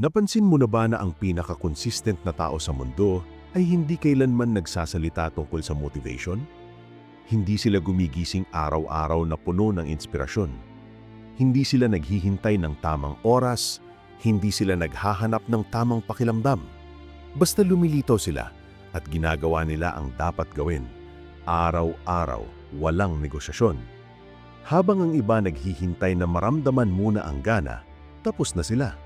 Napansin mo na ba na ang pinaka-consistent na tao sa mundo ay hindi kailanman nagsasalita tungkol sa motivation? Hindi sila gumigising araw-araw na puno ng inspirasyon. Hindi sila naghihintay ng tamang oras, hindi sila naghahanap ng tamang pakiramdam. Basta lumilitaw sila at ginagawa nila ang dapat gawin. Araw-araw, walang negosasyon. Habang ang iba naghihintay na maramdaman muna ang gana, tapos na sila.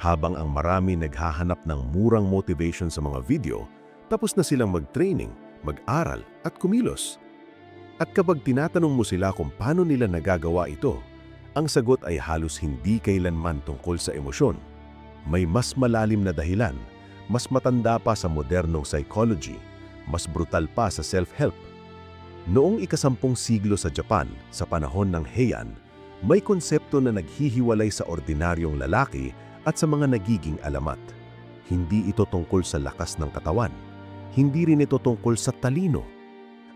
Habang ang marami naghahanap ng murang motivation sa mga video, tapos na silang mag-training, mag-aral at kumilos. At kapag tinatanong mo sila kung paano nila nagagawa ito, ang sagot ay halos hindi kailanman tungkol sa emosyon. May mas malalim na dahilan, mas matanda pa sa modernong psychology, mas brutal pa sa self-help. Noong ika-10 siglo sa Japan, sa panahon ng Heian, may konsepto na naghihiwalay sa ordinaryong lalaki at sa mga nagiging alamat. Hindi ito tungkol sa lakas ng katawan. Hindi rin ito tungkol sa talino.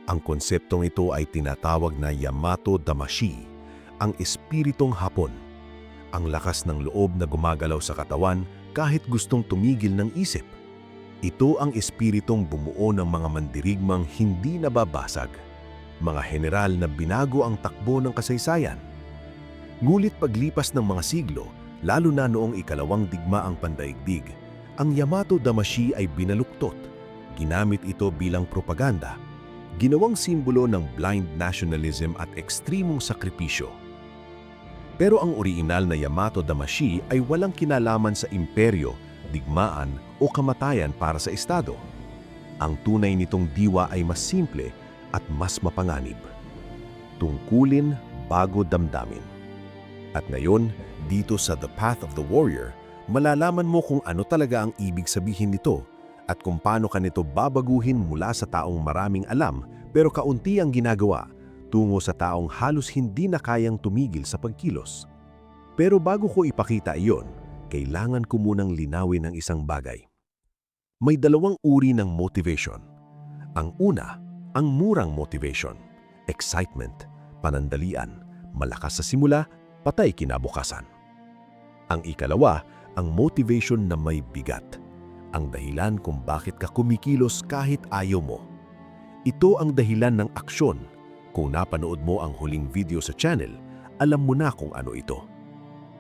Ang konseptong ito ay tinatawag na Yamato Damashi, ang espiritong Hapon. Ang lakas ng loob na gumagalaw sa katawan kahit gustong tumigil ng isip. Ito ang espiritong bumuo ng mga mandirigmang hindi nababasag. Mga general na binago ang takbo ng kasaysayan. Ngulit paglipas ng mga siglo, lalo na noong ikalawang digmaang pandaigdig, ang Yamato Damashi ay binaluktot. Ginamit ito bilang propaganda. Ginawang simbolo ng blind nationalism at ekstremong sakripisyo. Pero ang orihinal na Yamato Damashi ay walang kinalaman sa imperyo, digmaan o kamatayan para sa estado. Ang tunay nitong diwa ay mas simple at mas mapanganib. Tungkulin bago damdamin. At ngayon, dito sa The Path of the Warrior, malalaman mo kung ano talaga ang ibig sabihin nito at kung paano ka nito babaguhin mula sa taong maraming alam pero kaunti ang ginagawa tungo sa taong halos hindi na kayang tumigil sa pagkilos. Pero bago ko ipakita iyon, kailangan ko munang linawin ang isang bagay. May dalawang uri ng motivation. Ang una, ang murang motivation, excitement, panandalian, malakas sa simula, patay kinabukasan. Ang ikalawa, ang motivation na may bigat, ang dahilan kung bakit ka kumikilos kahit ayaw mo. Ito ang dahilan ng aksyon. Kung napanood mo ang huling video sa channel, alam mo na kung ano ito.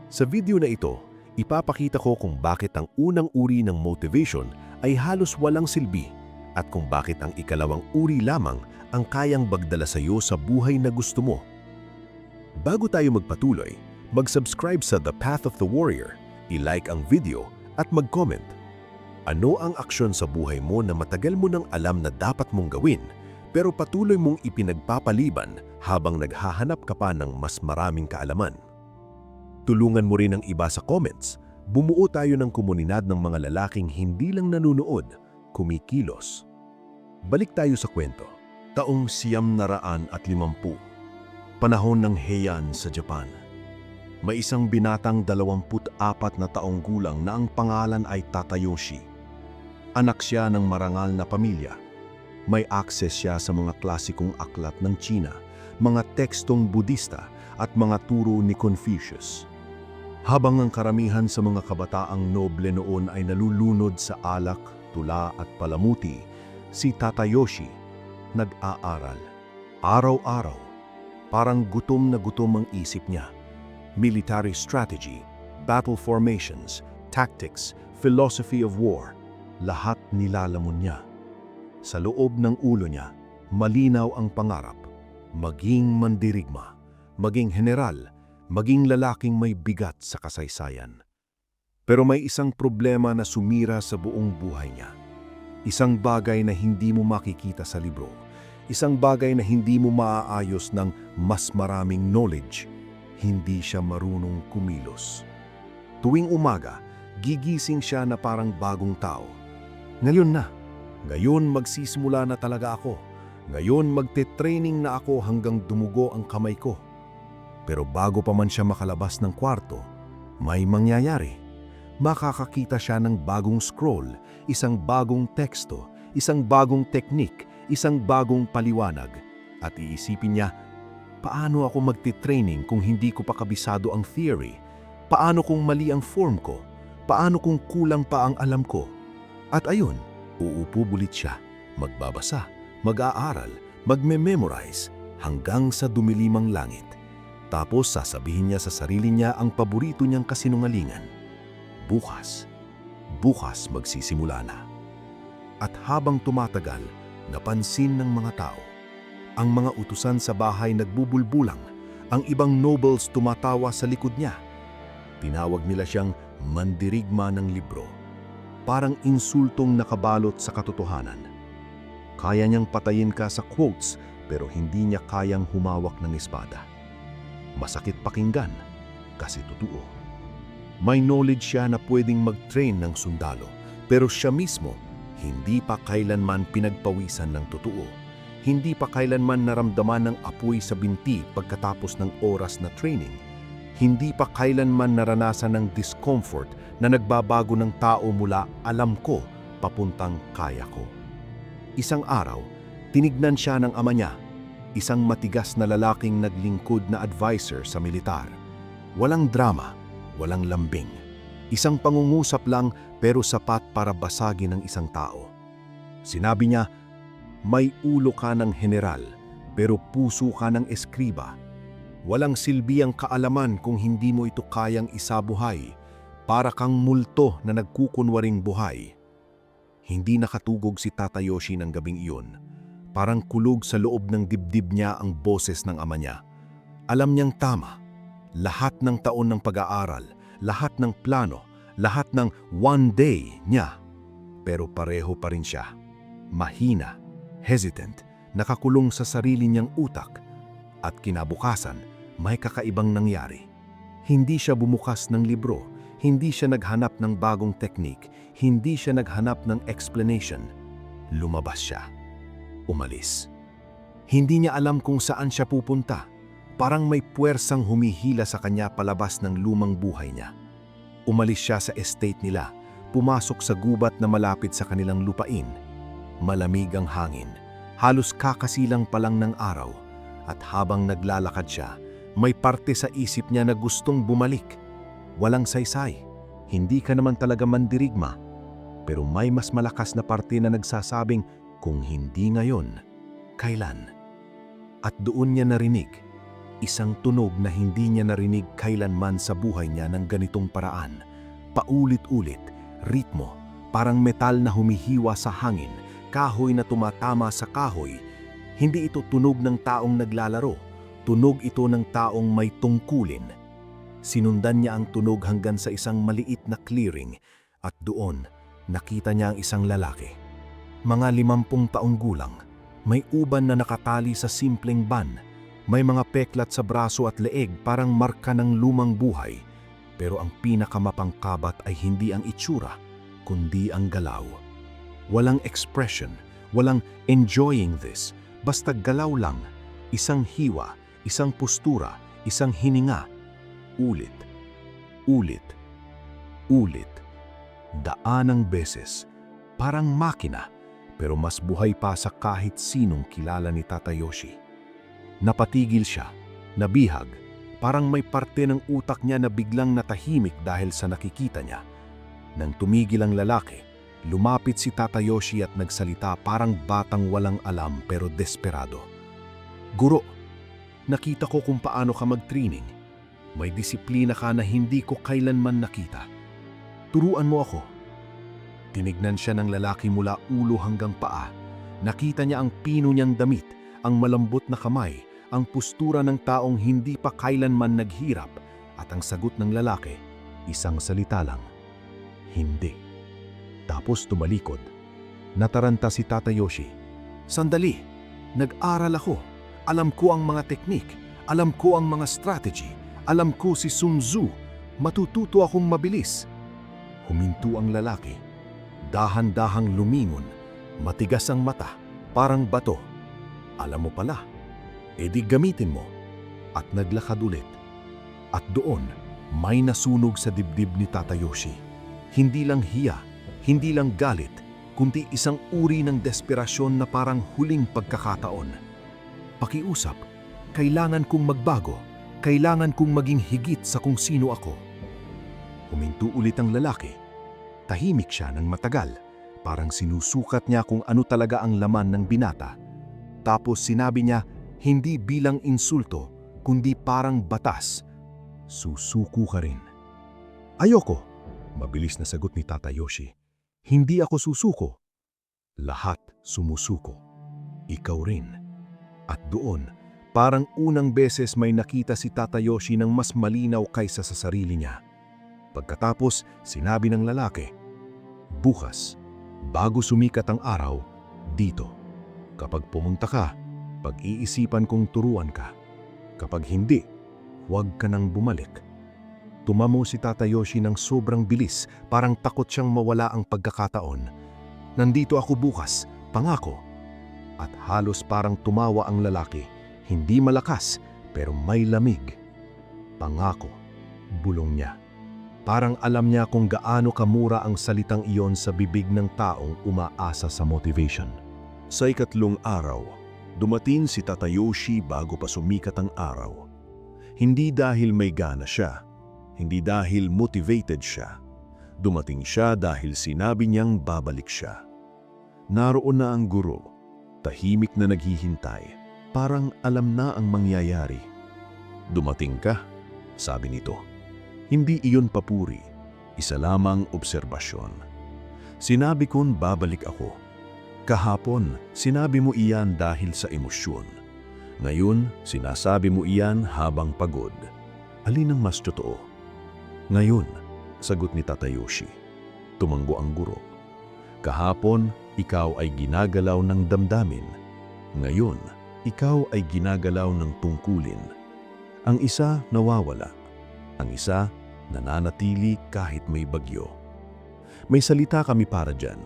Sa video na ito, ipapakita ko kung bakit ang unang uri ng motivation ay halos walang silbi at kung bakit ang ikalawang uri lamang ang kayang bagdala sa iyo sa buhay na gusto mo. Bago tayo magpatuloy, mag-subscribe sa The Path of the Warrior, i-like ang video at mag-comment. Ano ang aksyon sa buhay mo na matagal mo nang alam na dapat mong gawin pero patuloy mong ipinagpapaliban habang naghahanap ka pa ng mas maraming kaalaman? Tulungan mo rin ang iba sa comments. Bumuo tayo ng komunidad ng mga lalaking hindi lang nanunood, kumikilos. Balik tayo sa kwento. Taong 950, panahon ng Heian sa Japan. May isang binatang 24 na taong gulang na ang pangalan ay Tadayoshi. Anak siya ng marangal na pamilya. May access siya sa mga klasikong aklat ng China, mga tekstong Budista at mga turo ni Confucius. Habang ang karamihan sa mga kabataang noble noon ay nalulunod sa alak, tula at palamuti, si Tadayoshi nag-aaral. Araw-araw, parang gutom na gutom ang isip niya. Military strategy, battle formations, tactics, philosophy of war, lahat nilalamon niya. Sa loob ng ulo niya, malinaw ang pangarap, maging mandirigma, maging general, maging lalaking may bigat sa kasaysayan. Pero may isang problema na sumira sa buong buhay niya. Isang bagay na hindi mo makikita sa libro. Isang bagay na hindi mo maaayos ng mas maraming knowledge. Hindi siya marunong kumilos. Tuwing umaga, gigising siya na parang bagong tao. Ngayon magsisimula na talaga ako. Ngayon magte-training na ako hanggang dumugo ang kamay ko. Pero bago pa man siya makalabas ng kwarto, may mangyayari. Makakakita siya ng bagong scroll, isang bagong teksto, isang bagong teknik, isang bagong paliwanag. At iisipin niya, paano ako magti-training kung hindi ko pa kabisado ang theory? Paano kung mali ang form ko? Paano kung kulang pa ang alam ko? At ayun, uupo bulit siya, magbabasa, mag-aaral, magme-memorize hanggang sa dumilimang langit. Tapos sasabihin niya sa sarili niya ang paborito niyang kasinungalingan. Bukas, bukas magsisimula na. At habang tumatagal, napansin ng mga tao. Ang mga utusan sa bahay nagbubulbulang, ang ibang nobles tumatawa sa likod niya. Tinawag nila siyang mandirigma ng libro. Parang insultong nakabalot sa katotohanan. Kaya niyang patayin ka sa quotes pero hindi niya kayang humawak ng espada. Masakit pakinggan kasi totoo. May knowledge siya na pwedeng mag-train ng sundalo pero siya mismo hindi pa kailanman pinagpawisan ng totoo. Hindi pa kailanman naramdaman ng apoy sa binti pagkatapos ng oras na training. Hindi pa kailanman naranasan ng discomfort na nagbabago ng tao mula alam ko papuntang kaya ko. Isang araw, tinignan siya ng ama niya, isang matigas na lalaking naglingkod na advisor sa militar. Walang drama, walang lambing. Isang pangungusap lang pero sapat para basagin ang isang tao. Sinabi niya, may ulo ka ng general pero puso ka ng eskriba. Walang silbi ang kaalaman kung hindi mo ito kayang isabuhay. Para kang multo na nagkukunwaring buhay. Hindi nakatugog si Tata Yoshi ng gabing iyon. Parang kulog sa loob ng dibdib niya ang boses ng ama niya. Alam niyang tama. Lahat ng taon ng pag-aaral, lahat ng plano, lahat ng one day niya. Pero pareho pa rin siya. Mahina, hesitant, nakakulong sa sarili niyang utak. At kinabukasan, may kakaibang nangyari. Hindi siya bumukas ng libro. Hindi siya naghanap ng bagong teknik, hindi siya naghanap ng explanation. Lumabas siya. Umalis. Hindi niya alam kung saan siya pupunta. Parang may puwersang humihila sa kanya palabas ng lumang buhay niya. Umalis siya sa estate nila, pumasok sa gubat na malapit sa kanilang lupain. Malamig ang hangin, halos kakasilang pa lang ng araw. At habang naglalakad siya, may parte sa isip niya na gustong bumalik. Walang saysay, hindi ka naman talaga mandirigma. Pero may mas malakas na parte na nagsasabing kung hindi ngayon, kailan? At doon niya narinig, isang tunog na hindi niya narinig kailanman sa buhay niya ng ganitong paraan. Paulit-ulit, ritmo, parang metal na humihiwa sa hangin, kahoy na tumatama sa kahoy. Hindi ito tunog ng taong naglalaro, tunog ito ng taong may tungkulin. Sinundan niya ang tunog hanggang sa isang maliit na clearing at doon nakita niya ang isang lalaki. Mga 50 taong gulang, may uban na nakatali sa simpleng ban, may mga peklat sa braso at leeg parang marka ng lumang buhay. Pero ang pinakamapangkabat ay hindi ang itsura, kundi ang galaw. Walang expression, walang enjoying this, basta galaw lang, isang hiwa, isang postura, isang hininga. Ulit, ulit, ulit, daanang beses, parang makina, pero mas buhay pa sa kahit sinong kilala ni Tata Yoshi. Napatigil siya, nabihag, parang may parte ng utak niya na biglang natahimik dahil sa nakikita niya. Nang tumigil ang lalaki, lumapit si Tata Yoshi at nagsalita parang batang walang alam pero desperado. Guro, nakita ko kung paano ka mag-training. May disiplina ka na hindi ko kailanman nakita. Turuan mo ako. Tinignan siya ng lalaki mula ulo hanggang paa. Nakita niya ang pino niyang damit, ang malambot na kamay, ang postura ng taong hindi pa kailanman naghirap, at ang sagot ng lalaki, isang salita lang. Hindi. Tapos tumalikod. Nataranta si Tata Yoshi. Sandali, nag-aral ako. Alam ko ang mga teknik. Alam ko ang mga strategy. Alam ko si Sun Tzu, matututo akong mabilis. Huminto ang lalaki. Dahan-dahang lumingon, matigas ang mata, parang bato. Alam mo pala, edi gamitin mo. At naglakad ulit. At doon, may nasunog sa dibdib ni Tata Yoshi. Hindi lang hiya, hindi lang galit, kundi isang uri ng desperasyon na parang huling pagkakataon. Pakiusap, kailangan kong magbago. Kailangan kong maging higit sa kung sino ako. Huminto ulit ang lalaki Tahimik siya ng matagal, parang sinusukat niya kung ano talaga ang laman ng binata. Tapos sinabi niya, hindi bilang insulto, kundi parang batas. Susuko ka rin. Ayoko, mabilis na sagot ni Tata Yoshi. Hindi ako susuko. Lahat sumusuko. Ikaw rin. At doon, parang unang beses may nakita si Tata Yoshi ng mas malinaw kaysa sa sarili niya. Pagkatapos, sinabi ng lalaki, bukas, bago sumikat ang araw, dito. Kapag pumunta ka, pag-iisipan kong turuan ka. Kapag hindi, huwag ka nang bumalik. Tumamo si Tata Yoshi ng sobrang bilis, parang takot siyang mawala ang pagkakataon. Nandito ako bukas, pangako. At halos parang tumawa ang lalaki, hindi malakas pero may lamig. Pangako, bulong niya. Parang alam niya kung gaano kamura ang salitang iyon sa bibig ng taong umaasa sa motivation. Sa ikatlong araw, dumating si Tata Yoshi bago pa sumikat ang araw. Hindi dahil may gana siya, hindi dahil motivated siya. Dumating siya dahil sinabi niyang babalik siya. Naroon na ang guro, tahimik na naghihintay, parang alam na ang mangyayari. Dumating ka, sabi nito. Hindi iyon papuri, isa lamang obserbasyon. Sinabi kong babalik ako. Kahapon, sinabi mo iyan dahil sa emosyon. Ngayon, sinasabi mo iyan habang pagod. Alin ang mas totoo? Ngayon, sagot ni Tata Yoshi. Tumanggo ang guro. Kahapon, ikaw ay ginagalaw ng damdamin. Ngayon, ikaw ay ginagalaw ng tungkulin. Ang isa nawawala. Ang isa, nananatili kahit may bagyo. May salita kami para dyan.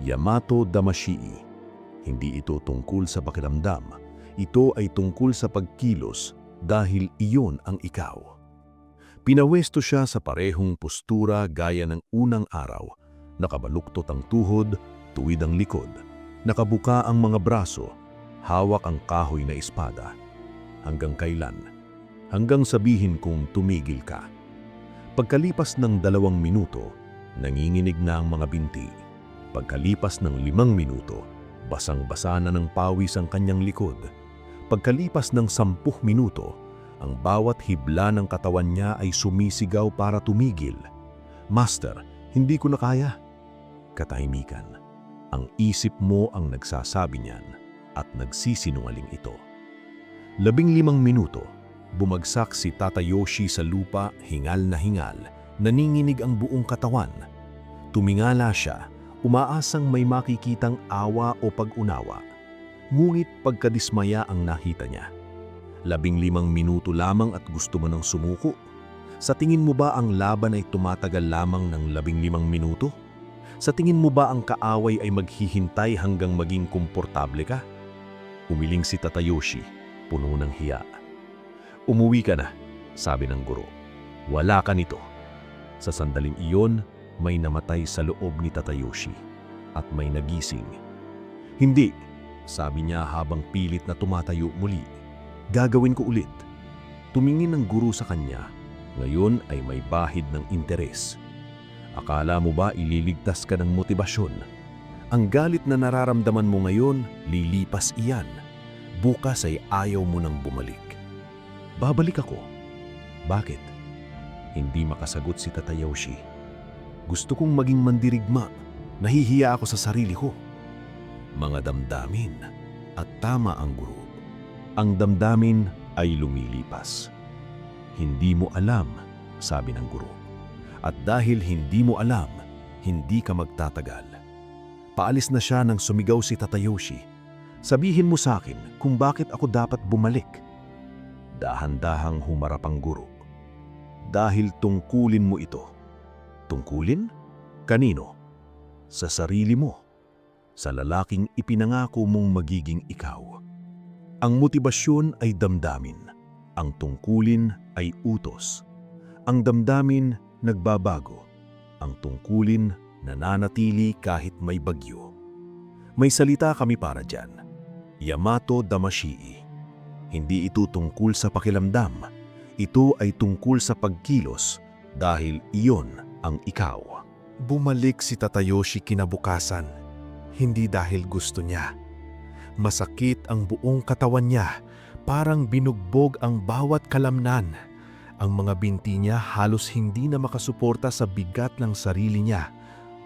Yamato Damashii. Hindi ito tungkol sa pakiramdam. Ito ay tungkol sa pagkilos dahil iyon ang ikaw. Pinawesto siya sa parehong postura gaya ng unang araw. Nakabaluktot ang tuhod, tuwid ang likod. Nakabuka ang mga braso, hawak ang kahoy na espada. Hanggang kailan? Hanggang sabihin kong tumigil ka. Pagkalipas ng 2 minuto, nanginginig na ang mga binti. Pagkalipas ng 5 minuto, basang-basa na ng pawis ang kanyang likod. Pagkalipas ng 10 minuto, ang bawat hibla ng katawan niya ay sumisigaw para tumigil. Master, hindi ko na kaya. Katahimikan. Ang isip mo ang nagsasabi niyan at nagsisinungaling ito. 15 minuto. Bumagsak si Tata Yoshi sa lupa, hingal na hingal, naninginig ang buong katawan. Tumingala siya, umaasang may makikitang awa o pag-unawa. Ngunit pagkadismaya ang nakita niya. 15 minuto lamang at gusto mo nang sumuko? Sa tingin mo ba ang laban ay tumatagal lamang ng 15 minuto? Sa tingin mo ba ang kaaway ay maghihintay hanggang maging komportable ka? Umiling si Tata Yoshi, puno ng hiya. Umuwi ka na, sabi ng guro. Wala ka nito. Sa sandaling iyon, may namatay sa loob ni Tata Yoshi at may nagising. Hindi, sabi niya habang pilit na tumatayo muli. Gagawin ko ulit. Tumingin ang guro sa kanya. Ngayon ay may bahid ng interes. Akala mo ba ililigtas ka ng motibasyon? Ang galit na nararamdaman mo ngayon, lilipas iyan. Bukas ay ayaw mo nang bumalik. Babalik ako. Bakit? Hindi makasagot si Tata Yoshi. Gusto kong maging mandirigma. Nahihiya ako sa sarili ko. Mga damdamin. At tama ang guro. Ang damdamin ay lumilipas. Hindi mo alam, sabi ng guro. At dahil hindi mo alam, hindi ka magtatagal. Paalis na siya nang sumigaw si Tata Yoshi. Sabihin mo sa akin kung bakit ako dapat bumalik. Dahan-dahang humarap ang guro. Dahil tungkulin mo ito. Tungkulin? Kanino? Sa sarili mo. Sa lalaking ipinangako mong magiging ikaw. Ang motibasyon ay damdamin. Ang tungkulin ay utos. Ang damdamin nagbabago. Ang tungkulin nananatili kahit may bagyo. May salita kami para dyan. Yamato Damashii. Hindi ito tungkol sa pakiramdam. Ito ay tungkol sa pagkilos dahil iyon ang ikaw. Bumalik si Tatayoshi kinabukasan, hindi dahil gusto niya. Masakit ang buong katawan niya, parang binugbog ang bawat kalamnan. Ang mga binti niya halos hindi na makasuporta sa bigat ng sarili niya.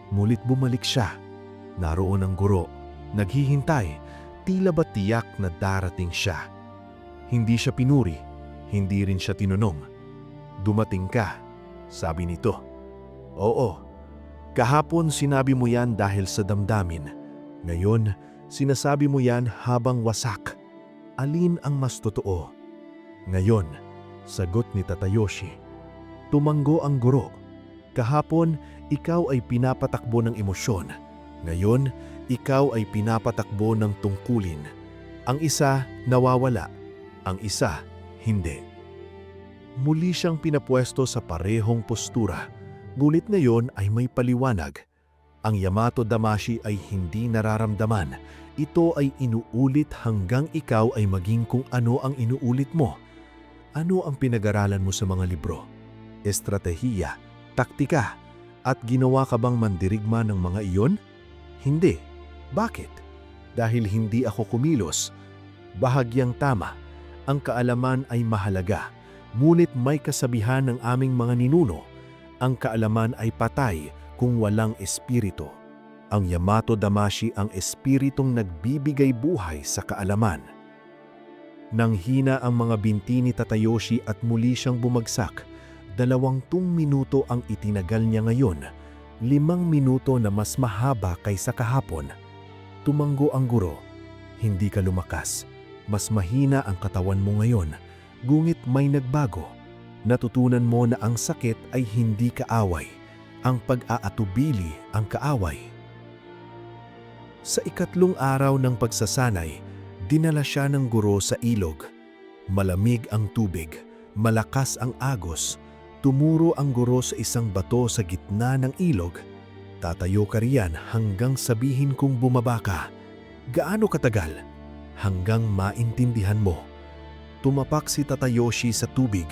Mulit bumalik siya. Naroon ang guro, naghihintay, tila ba tiyak na darating siya. Hindi siya pinuri, hindi rin siya tinunong. Dumating ka, sabi nito. Oo, kahapon sinabi mo yan dahil sa damdamin. Ngayon, sinasabi mo yan habang wasak. Alin ang mas totoo? Ngayon, sagot ni Tatayoshi. Tumanggo ang guro. Kahapon, ikaw ay pinapatakbo ng emosyon. Ngayon, ikaw ay pinapatakbo ng tungkulin. Ang isa nawawala, ang isa hindi. Muli siyang pinapwesto sa parehong postura, ngunit ngayon ay may paliwanag. Ang Yamato Damashi ay hindi nararamdaman. Ito ay inuulit hanggang ikaw ay maging kung ano ang inuulit mo. Ano ang pinag-aralan mo sa mga libro? Estratehiya, taktika, at ginawa ka bang mandirigma ng mga iyon? Hindi. Bakit? Dahil hindi ako kumilos. Bahagyang tama. Ang kaalaman ay mahalaga. Ngunit may kasabihan ng aming mga ninuno, ang kaalaman ay patay kung walang espiritu. Ang Yamato Damashi ang espiritong nagbibigay buhay sa kaalaman. Nang hina ang mga binti ni Tatayoshi at muli siyang bumagsak, 20 minuto ang itinagal niya ngayon, 5 minuto na mas mahaba kaysa kahapon. Tumanggo ang guro. Hindi ka lumakas. Mas mahina ang katawan mo ngayon. Ngunit may nagbago. Natutunan mo na ang sakit ay hindi kaaway. Ang pag-aatubili ang kaaway. Sa ikatlong araw ng pagsasanay, dinala siya ng guro sa ilog. Malamig ang tubig, malakas ang agos. Tumuro ang guro sa isang bato sa gitna ng ilog. Tatayo ka riyan hanggang sabihin kong bumaba ka. Gaano katagal? Hanggang maintindihan mo. Tumapak si Tatayoshi sa tubig.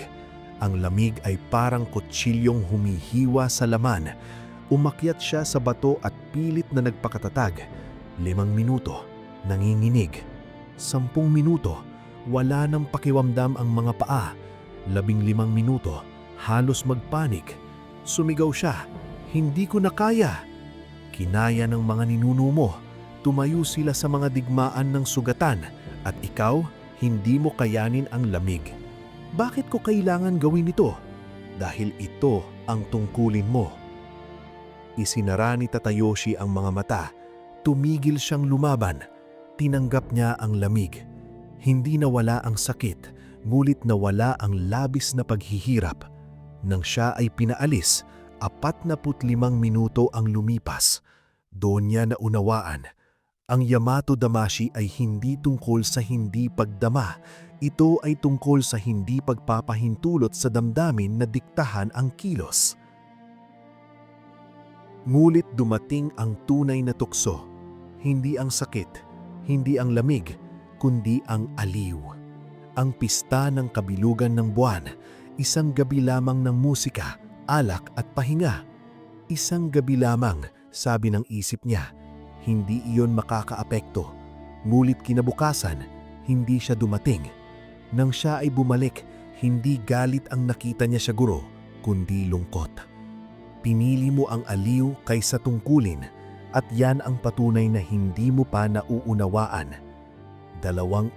Ang lamig ay parang kutsilyong humihiwa sa laman. Umakyat siya sa bato at pilit na nagpakatatag. 5 minuto, nanginginig. 10 minuto, wala nang pakiwamdam ang mga paa. 15 minuto, halos magpanik. Sumigaw siya, hindi ko na kaya. Kinaya ng mga ninuno mo. Tumayo sila sa mga digmaan ng sugatan at ikaw, hindi mo kayanin ang lamig. Bakit ko kailangan gawin ito? Dahil ito ang tungkulin mo. Isinara ni Tatayoshi ang mga mata. Tumigil siyang lumaban. Tinanggap niya ang lamig. Hindi nawala ang sakit, ngunit nawala ang labis na paghihirap. Nang siya ay pinaalis, 45 minuto ang lumipas. Doon niya naunawaan. Ang Yamato Damashi ay hindi tungkol sa hindi pagdama. Ito ay tungkol sa hindi pagpapahintulot sa damdamin na diktahan ang kilos. Ngunit dumating ang tunay na tukso. Hindi ang sakit, hindi ang lamig, kundi ang aliw. Ang pista ng kabilugan ng buwan, isang gabi lamang ng musika, alak at pahinga. Isang gabi lamang, sabi ng isip niya. Hindi iyon makakaapekto. Ngunit kinabukasan, hindi siya dumating. Nang siya ay bumalik, hindi galit ang nakita niya sa guro, kundi lungkot. Pinili mo ang aliw kaysa tungkulin at yan ang patunay na hindi mo pa nauunawaan. 2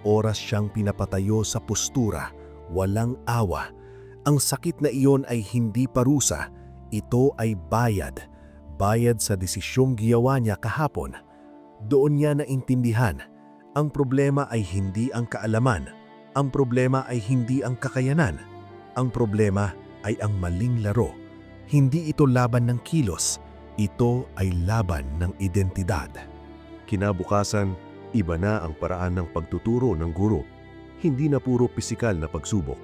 oras siyang pinapatayo sa postura, walang awa. Ang sakit na iyon ay hindi parusa, ito ay bayad. Bayad sa desisyong giyawa niya kahapon. Doon niya naintindihan, ang problema ay hindi ang kaalaman, ang problema ay hindi ang kakayanan, ang problema ay ang maling laro. Hindi ito laban ng kilos, ito ay laban ng identidad. Kinabukasan, iba na ang paraan ng pagtuturo ng guro. Hindi na puro pisikal na pagsubok.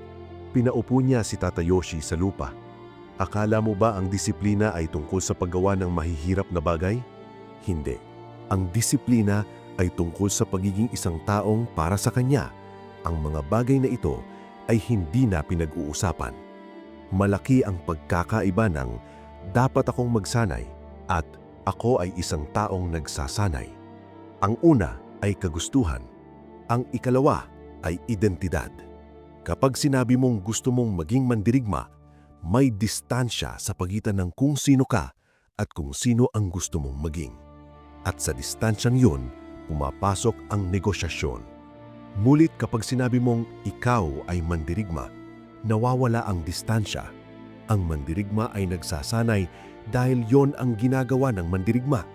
Pinaupo niya si Tatayoshi sa lupa. Akala mo ba ang disiplina ay tungkol sa paggawa ng mahihirap na bagay? Hindi. Ang disiplina ay tungkol sa pagiging isang taong para sa kanya. Ang mga bagay na ito ay hindi na pinag-uusapan. Malaki ang pagkakaiba ng dapat akong magsanay At ako ay isang taong nagsasanay. Ang una ay kagustuhan. Ang ikalawa ay identidad. Kapag sinabi mong gusto mong maging mandirigma, may distansya sa pagitan ng kung sino ka at kung sino ang gusto mong maging. At sa distansyang yun, pumapasok ang negosyasyon. Ngunit kapag sinabi mong ikaw ay mandirigma, nawawala ang distansya. Ang mandirigma ay nagsasanay dahil yon ang ginagawa ng mandirigma.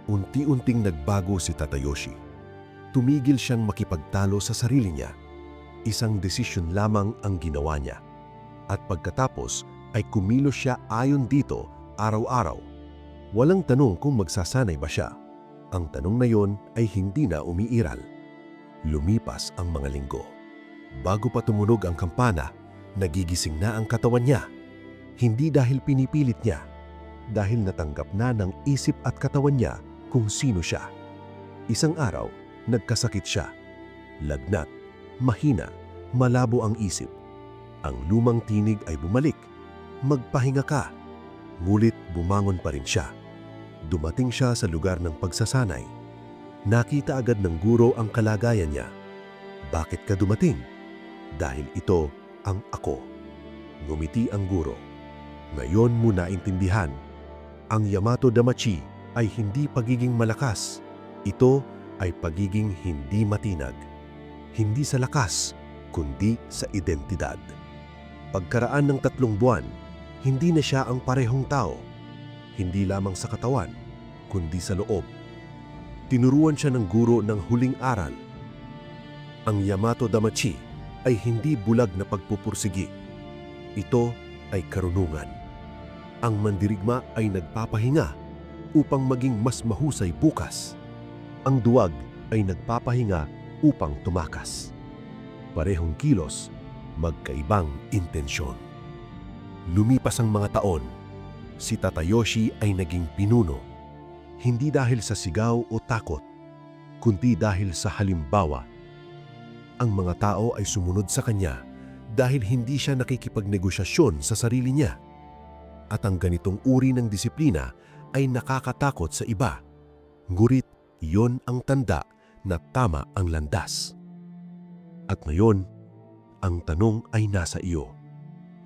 Unti-unting nagbago si Tadayoshi. Tumigil siyang makipagtalo sa sarili niya. Isang desisyon lamang ang ginawa niya. At pagkatapos ay kumilos siya ayon dito araw-araw. Walang tanong kung magsasanay ba siya. Ang tanong na yon ay hindi na umiiral. Lumipas ang mga linggo. Bago pa tumunog ang kampana, nagigising na ang katawan niya. Hindi dahil pinipilit niya, dahil natanggap na ng isip at katawan niya kung sino siya. Isang araw, nagkasakit siya. Lagnat, mahina, malabo ang isip. Ang lumang tinig ay bumalik. Magpahinga ka. Ngunit bumangon pa rin siya. Dumating siya sa lugar ng pagsasanay. Nakita agad ng guro ang kalagayan niya. Bakit ka dumating? Dahil ito ang ako. Ngumiti ang guro. Ngayon mo naintindihan, ang Yamato Damacy ay hindi pagiging malakas. Ito ay pagiging hindi matinag. Hindi sa lakas, kundi sa identidad. Pagkaraan ng 3 buwan, hindi na siya ang parehong tao. Hindi lamang sa katawan, kundi sa loob. Tinuruan siya ng guro ng huling aral. Ang Yamato Damacy ay hindi bulag na pagpupursigi. Ito ay karunungan. Ang mandirigma ay nagpapahinga upang maging mas mahusay bukas. Ang duwag ay nagpapahinga upang tumakas. Parehong kilos, magkaibang intensyon. Lumipas ang mga taon, si Tadayoshi ay naging pinuno. Hindi dahil sa sigaw o takot, kundi dahil sa halimbawa. Ang mga tao ay sumunod sa kanya dahil hindi siya nakikipagnegosasyon sa sarili niya. At ang ganitong uri ng disiplina ay nakakatakot sa iba. Ngunit iyon ang tanda na tama ang landas. At ngayon, ang tanong ay nasa iyo.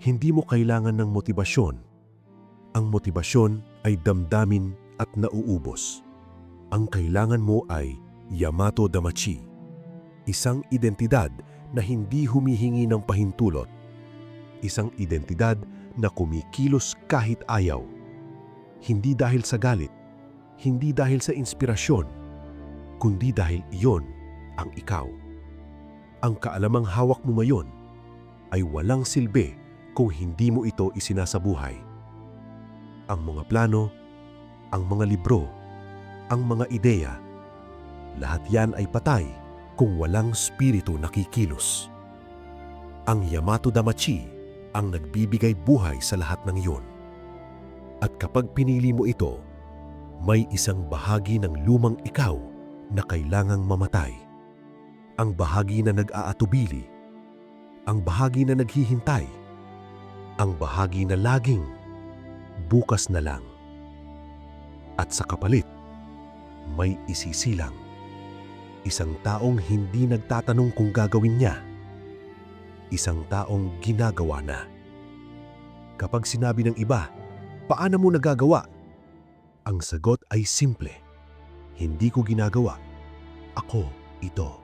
Hindi mo kailangan ng motibasyon. Ang motibasyon ay damdamin at nauubos. Ang kailangan mo ay Yamato Damacy. Isang identidad na hindi humihingi ng pahintulot. Isang identidad na kumikilos kahit ayaw. Hindi dahil sa galit, hindi dahil sa inspirasyon, kundi dahil iyon ang ikaw. Ang kaalamang hawak mo ngayon ay walang silbi kung hindi mo ito isinasabuhay. Ang mga plano, ang mga libro, ang mga ideya, lahat yan ay patay kung walang spirito na kikilos. Ang Yamato Damacy ang nagbibigay buhay sa lahat ng iyon. At kapag pinili mo ito, may isang bahagi ng lumang ikaw na kailangang mamatay. Ang bahagi na nag-aatubili, ang bahagi na naghihintay, ang bahagi na laging bukas na lang. At sa kapalit, may isisilang. Isang taong hindi nagtatanong kung gagawin niya. Isang taong ginagawa na. Kapag sinabi ng iba, paano mo nagagawa? Ang sagot ay simple. Hindi ko ginagawa. Ako ito.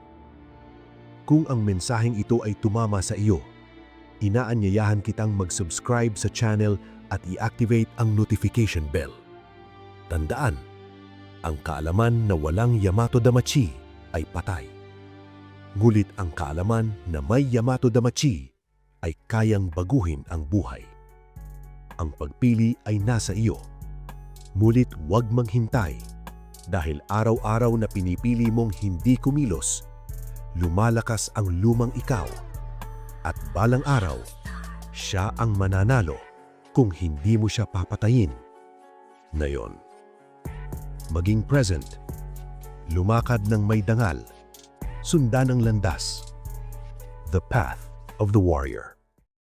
Kung ang mensaheng ito ay tumama sa iyo, inaanyayahan kitang mag-subscribe sa channel at i-activate ang notification bell. Tandaan, ang kaalaman na walang Yamato Damacy ay patay. Ngunit ang kaalaman na may Yamato Damacy ay kayang baguhin ang buhay. Ang pagpili ay nasa iyo. Ngunit huwag maghintay dahil araw-araw na pinipili mong hindi kumilos, lumalakas ang lumang ikaw. At balang araw, siya ang mananalo kung hindi mo siya papatayin. Ngayon, maging present, lumakad ng may dangal, sundan ang landas. The path of the warrior.